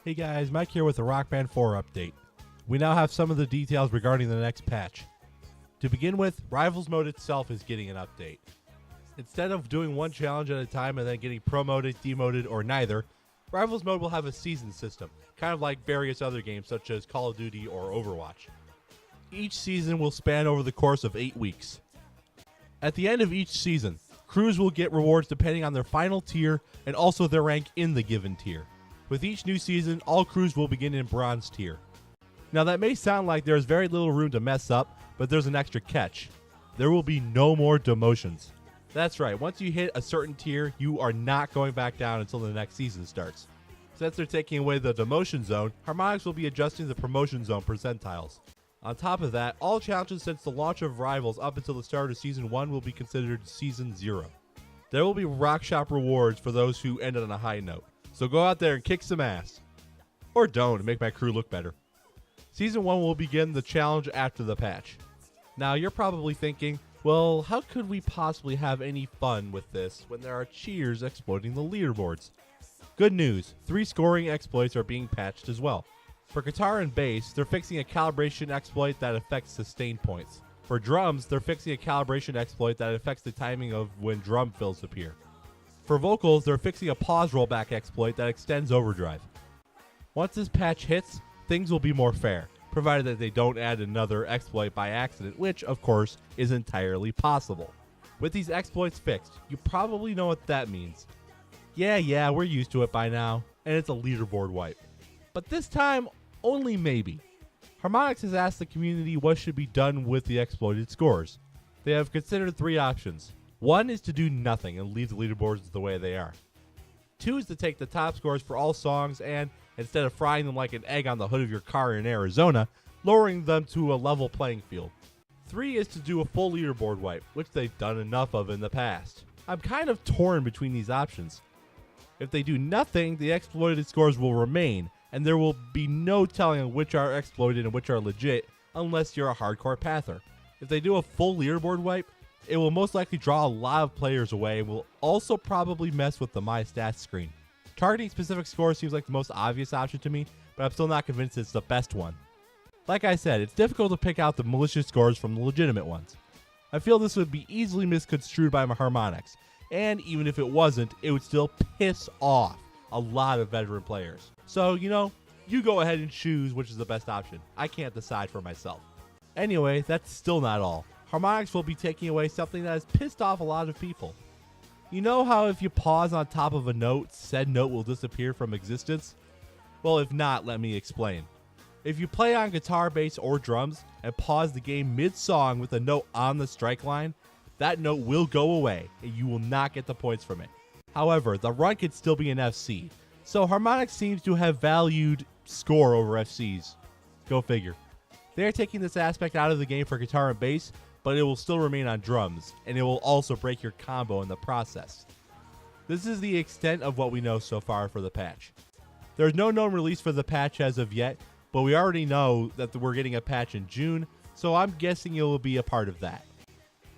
Hey guys, Mike here with the Rock Band 4 update. We now have some of the details regarding the next patch. To begin with, Rivals Mode itself is getting an update. Instead of doing one challenge at a time and then getting promoted, demoted, or neither, Rivals Mode will have a season system, kind of like various other games such as Call of Duty or Overwatch. Each season will span over the course of 8 weeks. At the end of each season, crews will get rewards depending on their final tier and also their rank in the given tier. With each new season, all crews will begin in Bronze tier. Now that may sound like there's very little room to mess up, but there's an extra catch. There will be no more demotions. That's right, once you hit a certain tier, you are not going back down until the next season starts. Since they're taking away the demotion zone, Harmonix will be adjusting the promotion zone percentiles. On top of that, all challenges since the launch of Rivals up until the start of Season 1 will be considered Season 0. There will be Rock Shop rewards for those who ended on a high note. So go out there and kick some ass. Or don't, to make my crew look better. Season 1 will begin the challenge after the patch. Now you're probably thinking, well, how could we possibly have any fun with this when there are cheaters exploiting the leaderboards? Good news, 3 scoring exploits are being patched as well. For guitar and bass, they're fixing a calibration exploit that affects sustain points. For drums, they're fixing a calibration exploit that affects the timing of when drum fills appear. For vocals, they're fixing a pause rollback exploit that extends overdrive. Once this patch hits, things will be more fair, provided that they don't add another exploit by accident, which, of course, is entirely possible. With these exploits fixed, you probably know what that means. Yeah, we're used to it by now, and it's a leaderboard wipe. But this time, only maybe. Harmonix has asked the community what should be done with the exploited scores. They have considered 3 options. 1 is to do nothing and leave the leaderboards the way they are. 2 is to take the top scores for all songs and, instead of frying them like an egg on the hood of your car in Arizona, lowering them to a level playing field. 3 is to do a full leaderboard wipe, which they've done enough of in the past. I'm kind of torn between these options. If they do nothing, the exploited scores will remain, and there will be no telling which are exploited and which are legit unless you're a hardcore pather. If they do a full leaderboard wipe, it will most likely draw a lot of players away and will also probably mess with the My Stats screen. Targeting specific scores seems like the most obvious option to me, but I'm still not convinced it's the best one. Like I said, it's difficult to pick out the malicious scores from the legitimate ones. I feel this would be easily misconstrued by Harmonix, and even if it wasn't, it would still piss off a lot of veteran players. So, you go ahead and choose which is the best option. I can't decide for myself. Anyway, that's still not all. Harmonix will be taking away something that has pissed off a lot of people. You know how if you pause on top of a note, said note will disappear from existence? Well, if not, let me explain. If you play on guitar, bass, or drums and pause the game mid-song with a note on the strike line, that note will go away and you will not get the points from it. However, the run could still be an FC, so Harmonix seems to have valued score over FCs. Go figure. They are taking this aspect out of the game for guitar and bass, but it will still remain on drums, and it will also break your combo in the process. This is the extent of what we know so far for the patch. There is no known release for the patch as of yet, but we already know that we're getting a patch in June, so I'm guessing it will be a part of that.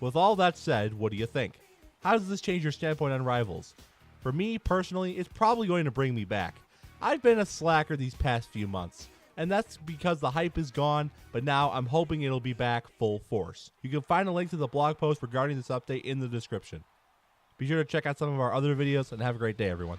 With all that said, what do you think? How does this change your standpoint on Rivals? For me, personally, it's probably going to bring me back. I've been a slacker these past few months, and that's because the hype is gone, but now I'm hoping it'll be back full force. You can find a link to the blog post regarding this update in the description. Be sure to check out some of our other videos, and have a great day, everyone.